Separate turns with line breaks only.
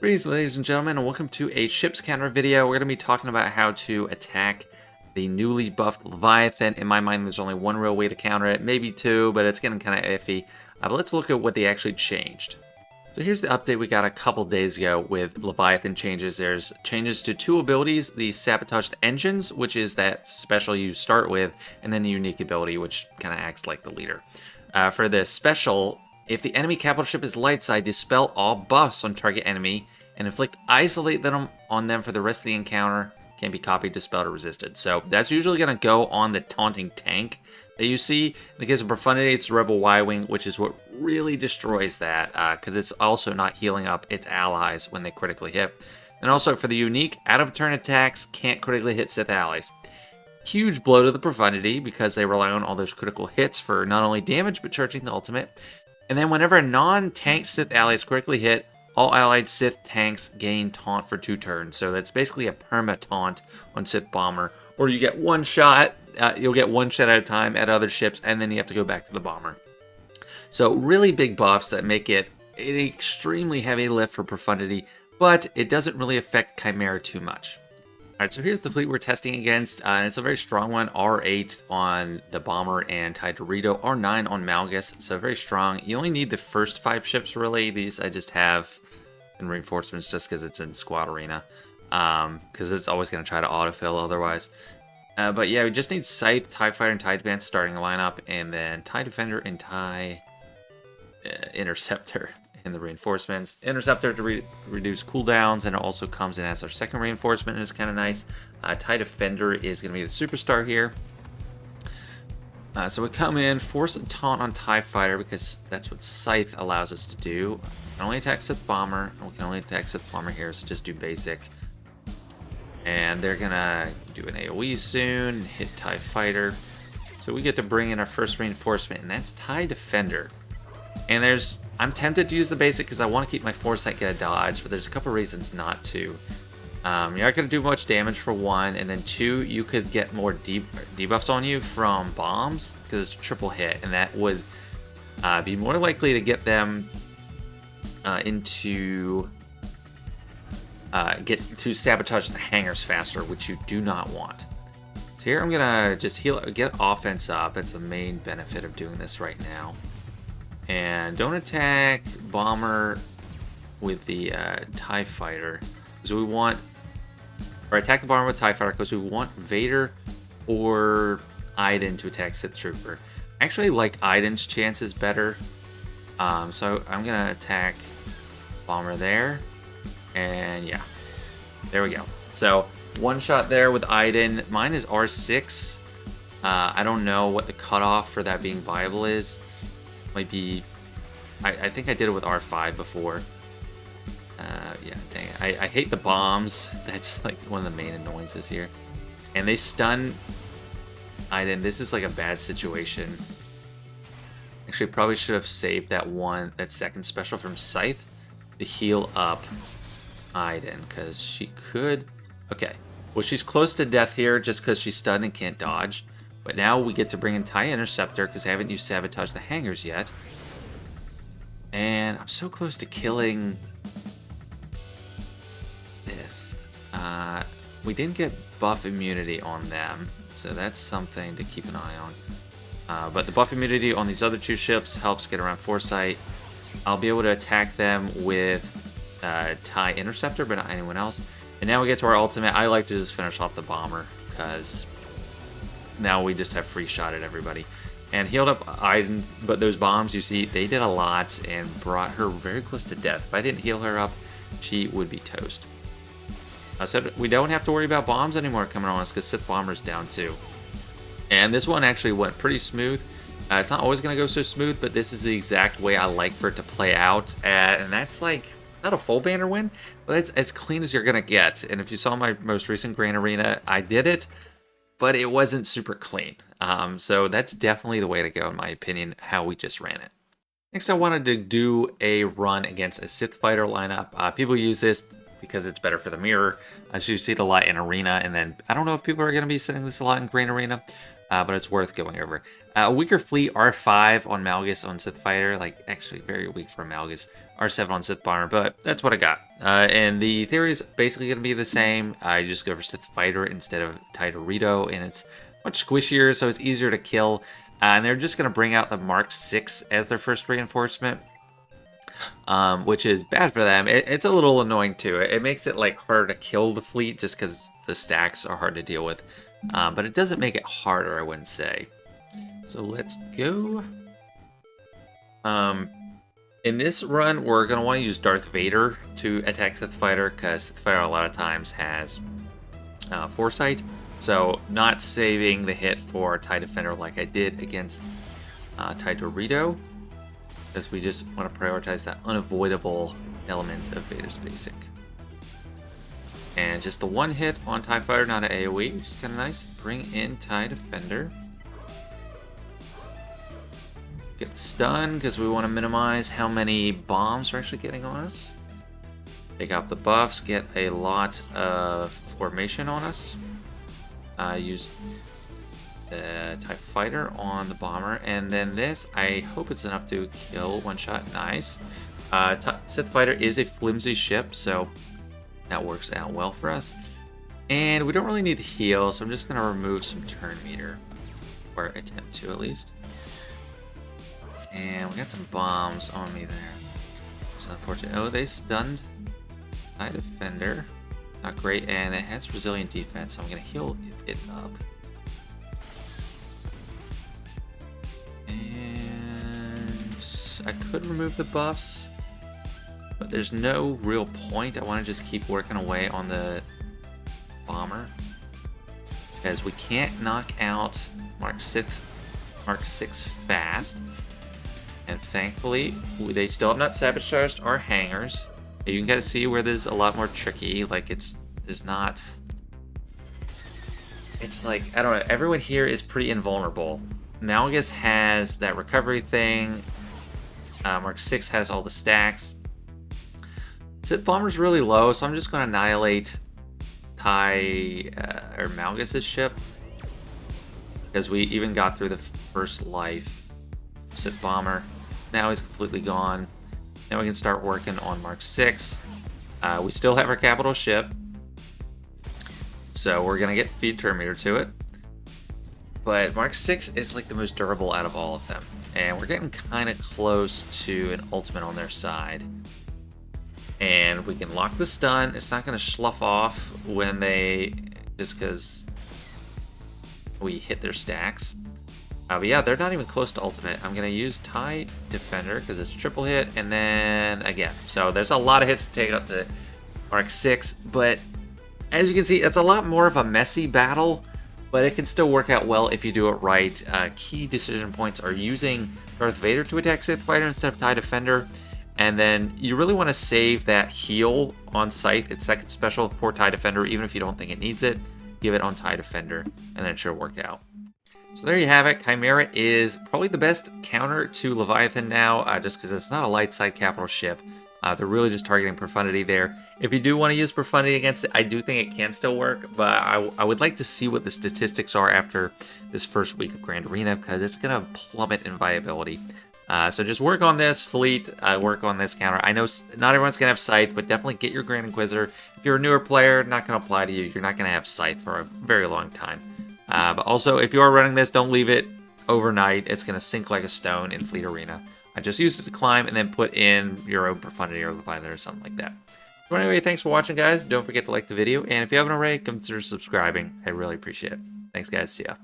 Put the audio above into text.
Greetings, ladies and gentlemen, and welcome to a ships counter video. We're going to be talking about how to attack the newly buffed Leviathan. In my mind, there's only one real way to counter it, maybe two, but it's getting kind of iffy. But let's look at what they actually changed. So here's the update we got a couple days ago with Leviathan changes. There's changes to two abilities, the Sabotaged Engines, which is that special you start with, and then the unique ability, which kind of acts like the leader. For the special, if the enemy capital ship is light side, dispel all buffs on target enemy and isolate them on them for the rest of the encounter. Can be copied, dispelled, or resisted. So that's usually going to go on the taunting tank that you see. In the case of Profundity, it's Rebel Y-Wing, which is what really destroys that, because it's also not healing up its allies when they critically hit. And also for the unique, out-of-turn attacks can't critically hit Sith allies. Huge blow to the Profundity, because they rely on all those critical hits for not only damage, but charging the ultimate. And then whenever a non-tank Sith ally is critically hit, all allied Sith tanks gain taunt for 2 turns. So that's basically a perma-taunt on Sith Bomber. Or you get one shot, you'll get one shot at a time at other ships, and then you have to go back to the Bomber. So really big buffs that make it an extremely heavy lift for Profundity, but it doesn't really affect Chimaera too much. Alright, so here's the fleet we're testing against, and it's a very strong one. R8 on the Bomber and Dorito, R9 on Malgus, so very strong. You only need the first 5 ships, really. These I just have in reinforcements just because it's in Squad Arena, because it's always going to try to autofill otherwise. But yeah, we just need Scythe, TIE Fighter, and TIE Advance starting a lineup, and then TIE Defender and TIE Interceptor in the reinforcements. Interceptor to reduce cooldowns, and it also comes in as our second reinforcement, and it's kind of nice. TIE Defender is going to be the superstar here. So we come in, force a taunt on TIE Fighter, because that's what Scythe allows us to do. We can only attack Sith Bomber, and we can only attack Sith Bomber here, so just do basic. And they're going to do an AoE soon, hit TIE Fighter. So we get to bring in our first reinforcement, and that's TIE Defender. And I'm tempted to use the basic because I want to keep my Foresight get a dodge, but there's a couple reasons not to. You're not going to do much damage for 1, and then 2, you could get more debuffs on you from bombs because it's a triple hit, and that would be more likely to get them get to sabotage the hangars faster, which you do not want. So here I'm gonna just get offense up. That's the main benefit of doing this right now. And don't attack Bomber with the TIE Fighter, because we want, or attack the Bomber with TIE Fighter because we want Vader or Iden to attack Sith Trooper. I actually like Iden's chances better, so I'm gonna attack Bomber there, and yeah, there we go. So one shot there with Iden. Mine is R6. I don't know what the cutoff for that being viable is. Might be, I think I did it with R5 before. Yeah, dang it. I hate the bombs. That's like one of the main annoyances here. And they stun Iden. This is like a bad situation. Actually, probably should have saved that second special from Scythe to heal up Iden, because she could. Okay, well, she's close to death here just because she's stunned and can't dodge. But now we get to bring in TIE Interceptor because I haven't used Sabotage the Hangars yet. And I'm so close to killing this. We didn't get buff immunity on them, so that's something to keep an eye on. But the buff immunity on these other 2 ships helps get around Foresight. I'll be able to attack them with TIE Interceptor, but not anyone else. And now we get to our ultimate. I like to just finish off the Bomber, because now we just have free shot at everybody. And healed up Iden, but those bombs, you see, they did a lot and brought her very close to death. If I didn't heal her up, she would be toast. I said we don't have to worry about bombs anymore coming on us because Sith Bomber's down too. And this one actually went pretty smooth. It's not always going to go so smooth, but this is the exact way I like for it to play out. And that's like, not a full banner win, but it's as clean as you're going to get. And if you saw my most recent Grand Arena, I did it, but it wasn't super clean. So that's definitely the way to go, in my opinion, how we just ran it. Next, I wanted to do a run against a Sith Fighter lineup. People use this because it's better for the mirror, as you see it a lot in Arena, and then I don't know if people are going to be setting this a lot in Grand Arena, but it's worth going over. Weaker fleet, R5 on Malgus on Sith Fighter, like actually very weak for Malgus. R7 on Sith Bomber, but that's what I got. And the theory is basically going to be the same. I just go for Sith Fighter instead of Dorito, and it's much squishier, so it's easier to kill. And they're just going to bring out the Mark 6 as their first reinforcement, which is bad for them. It's a little annoying too. It makes it like harder to kill the fleet just because the stacks are hard to deal with. But it doesn't make it harder, I wouldn't say. So let's go. In this run, we're going to want to use Darth Vader to attack Sith Fighter, because Sith Fighter a lot of times has Foresight. So not saving the hit for TIE Defender like I did against TIE Dorito, because we just want to prioritize that unavoidable element of Vader's basic. And just the one hit on TIE Fighter, not an AoE, which is kind of nice. Bring in TIE Defender. Get the stun, because we want to minimize how many bombs we're actually getting on us. Take out the buffs, get a lot of formation on us. Use the TIE Fighter on the bomber, and then this, I hope it's enough to kill one shot. Nice. Sith Fighter is a flimsy ship, so that works out well for us. And we don't really need to heal, so I'm just going to remove some turn meter, or attempt to at least. And we got some bombs on me there. It's unfortunate. Oh, they stunned TIE Defender. Not great, and it has resilient defense, so I'm going to heal it up. And I could remove the buffs, but there's no real point. I want to just keep working away on the bomber, because we can't knock out Mark 6 fast. And thankfully, they still have not sabotaged our hangars. You can kind of see where there's a lot more tricky. Like, there's not... It's like, I don't know, everyone here is pretty invulnerable. Malgus has that recovery thing. Mark 6 has all the stacks. Sith Bomber's really low, so I'm just going to annihilate or Malgus's ship, because we even got through the first life. Sith Bomber. Now he's completely gone. Now we can start working on Mark 6. We still have our capital ship, so we're gonna get feed turn meter to it. But Mark 6 is like the most durable out of all of them, and we're getting kind of close to an ultimate on their side. And we can lock the stun. It's not gonna slough off when just because we hit their stacks. But yeah, they're not even close to ultimate. I'm going to use TIE Defender because it's triple hit, and then again. So there's a lot of hits to take out the Mark 6, but as you can see, it's a lot more of a messy battle, but it can still work out well if you do it right. Key decision points are using Darth Vader to attack Sith Fighter instead of TIE Defender, and then you really want to save that heal on Scythe, its second special, for TIE Defender, even if you don't think it needs it. Give it on TIE Defender, and then it should work out. So there you have it. Chimaera is probably the best counter to Leviathan now, just because it's not a light side capital ship. They're really just targeting Profundity there. If you do want to use Profundity against it, I do think it can still work, but I would like to see what the statistics are after this first week of Grand Arena, because it's going to plummet in viability. So just work on this fleet, work on this counter. I know not everyone's going to have Scythe, but definitely get your Grand Inquisitor. If you're a newer player, not going to apply to you. You're not going to have Scythe for a very long time. But also, if you are running this, don't leave it overnight. It's going to sink like a stone in Fleet Arena. I just use it to climb and then put in your own Profundity or Leviathan or something like that. So anyway, thanks for watching, guys. Don't forget to like the video. And if you haven't already, consider subscribing. I really appreciate it. Thanks, guys. See ya.